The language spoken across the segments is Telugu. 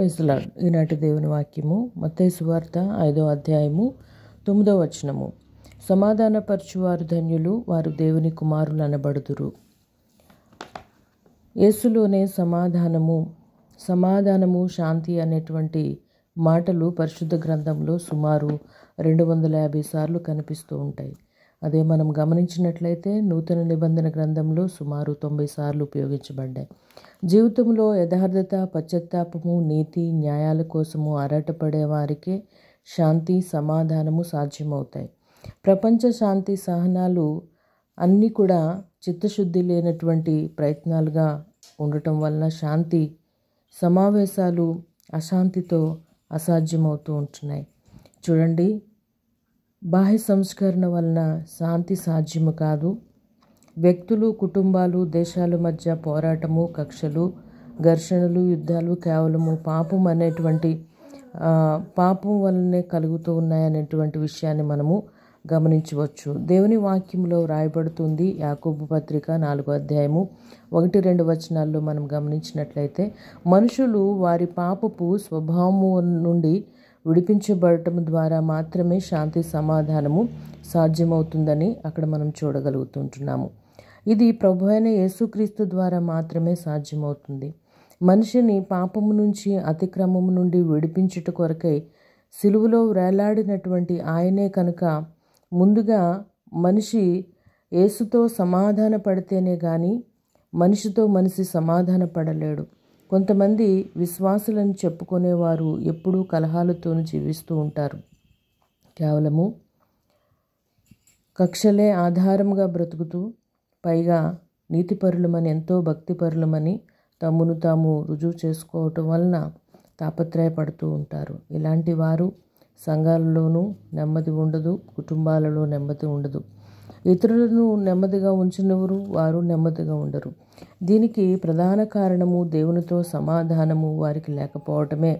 Praise the lord. ఈనాటి దేవుని వాక్యము మత్తయి సువార్త 5వ అధ్యాయము 9వ వచనము. సమాధానపరచువారు ధన్యులు, వారు దేవుని కుమారులు అనబడుదురు. యేసులోనే సమాధానము శాంతి అనేటువంటి మాటలు పరిశుద్ధ గ్రంథంలో సుమారు 250 సార్లు కనిపిస్తూ ఉంటాయి. అదే మనం గమనించినట్లయితే నూతన నిబంధన గ్రంథంలో సుమారు 90 సార్లు ఉపయోగించబడ్డాయి. జీవితంలో యథార్థత, పశ్చాత్తాపము, నీతి, న్యాయాల కోసము ఆరాటపడే వారికే శాంతి, సమాధానము సాధ్యమవుతాయి. ప్రపంచ శాంతి సహనాలు అన్నీ కూడా చిత్తశుద్ధి లేనటువంటి ప్రయత్నాలుగా ఉండటం వలన శాంతి సమావేశాలు అశాంతితో అసాధ్యమవుతూ ఉంటున్నాయి. చూడండి, బాహ్య సంస్కరణ వలన శాంతి సాధ్యము కాదు. వ్యక్తులు, కుటుంబాలు, దేశాల మధ్య పోరాటము, కక్షలు, ఘర్షణలు, యుద్ధాలు కేవలము పాపం అనేటువంటి పాపం వలనే కలుగుతూ ఉన్నాయనేటువంటి విషయాన్ని మనము గమనించవచ్చు. దేవుని వాక్యంలో వ్రాయబడుతుంది. యాకోబు పత్రిక 4వ అధ్యాయము 1-2 వచనాల్లో మనం గమనించినట్లయితే, మనుషులు వారి పాపపు స్వభావము నుండి విడిపించబడటం ద్వారా మాత్రమే శాంతి, సమాధానము సాధ్యమవుతుందని అక్కడ మనం చూడగలుగుతుంటున్నాము. ఇది ప్రభువైన యేసుక్రీస్తు ద్వారా మాత్రమే సాధ్యమవుతుంది. మనిషిని పాపము నుంచి, అతిక్రమము నుండి విడిపించుట కొరకై సిలువలో వేలాడినటువంటి ఆయనే కనుక ముందుగా మనిషి యేసుతో సమాధాన పడితేనే కానీ మనిషితో మనిషి సమాధాన పడలేడు. కొంతమంది విశ్వాసులను చెప్పుకునేవారు ఎప్పుడూ కలహాలతో జీవిస్తూ ఉంటారు. కేవలము కక్షలే ఆధారంగా బ్రతుకుతూ, పైగా నీతిపరులమని, ఎంతో భక్తిపరులమని తమను తాము రుజువు చేసుకోవటం వలన తాపత్రయపడుతూ ఉంటారు. ఇలాంటి వారు సంఘాలలోనూ నెమ్మది ఉండదు, కుటుంబాలలో నెమ్మది ఉండదు. ఇతరులను నెమ్మదిగా ఉంచినవారు వారు నెమ్మదిగా ఉండరు. దీనికి ప్రధాన కారణము దేవునితో సమాధానము వారికి లేకపోవటమే.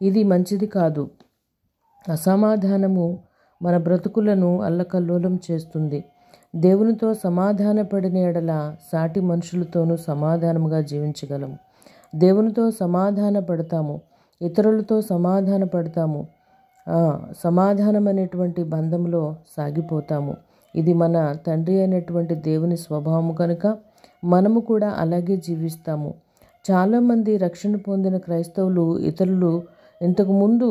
ఇది మంచిది కాదు. అసమాధానము మన బ్రతుకులను అల్లకల్లోలం చేస్తుంది. దేవునితో సమాధాన పడిన ఎడల సాటి మనుషులతోనూ సమాధానముగా జీవించగలము. దేవునితో సమాధాన పడతాము, ఇతరులతో సమాధాన పడతాము, సమాధానం అనేటువంటి బంధంలో సాగిపోతాము. ఇది మన తండ్రి అయినటువంటి దేవుని స్వభావము కనుక మనము కూడా అలాగే జీవిస్తాము. చాలామంది రక్షణ పొందిన క్రైస్తవులు ఇతరులు ఇంతకుముందు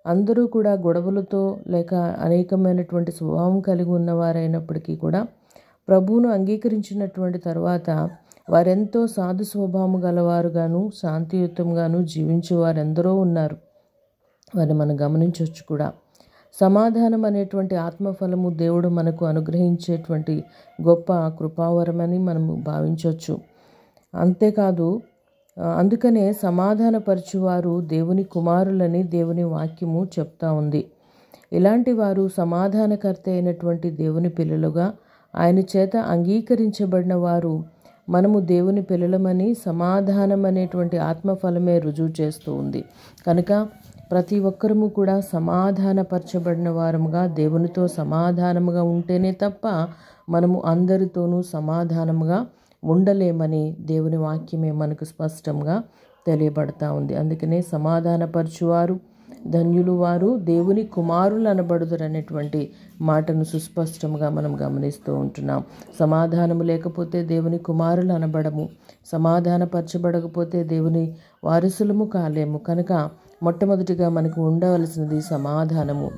అందరూ కూడా గొడవలతో లేక అనేకమైనటువంటి స్వభావం కలిగి ఉన్నవారైనప్పటికీ కూడా ప్రభువును అంగీకరించినటువంటి తర్వాత వారెంతో సాధు స్వభావం గలవారుగాను, శాంతియుతంగాను జీవించే వారెందరో ఉన్నారు. వారిని మనం గమనించవచ్చు కూడా. సమాధానం అనేటువంటి ఆత్మఫలము దేవుడు మనకు అనుగ్రహించేటువంటి గొప్ప కృపావరమని మనము భావించవచ్చు. అంతేకాదు, అందుకనే సమాధానపరచువారు దేవుని కుమారులని దేవుని వాక్యము చెప్తా ఉంది. ఇలాంటి వారు సమాధానకర్త అయినటువంటి దేవుని పిల్లలుగా ఆయన చేత అంగీకరించబడిన వారు. మనము దేవుని పిల్లలమని సమాధానం అనేటువంటి ఆత్మఫలమే రుజువు చేస్తూ ఉంది. కనుక ప్రతి ఒక్కరము కూడా సమాధానపరచబడిన వారముగా, దేవునితో సమాధానముగా ఉంటేనే తప్ప మనము అందరితోనూ సమాధానముగా ఉండలేమని దేవుని వాక్యమే మనకు స్పష్టంగా తెలియబడతా ఉంది. అందుకనే సమాధానపరచువారు ధన్యులు, వారు దేవుని కుమారులు అనబడుదురు అనేటువంటి మాటను సుస్పష్టంగా మనం గమనిస్తూ ఉంటున్నాం. సమాధానము లేకపోతే దేవుని కుమారులు అనబడము, సమాధానపరచబడకపోతే దేవుని వారసులము కాలేము. కనుక మొట్టమొదటిగా మనకు ఉండవలసినది సమాధానము.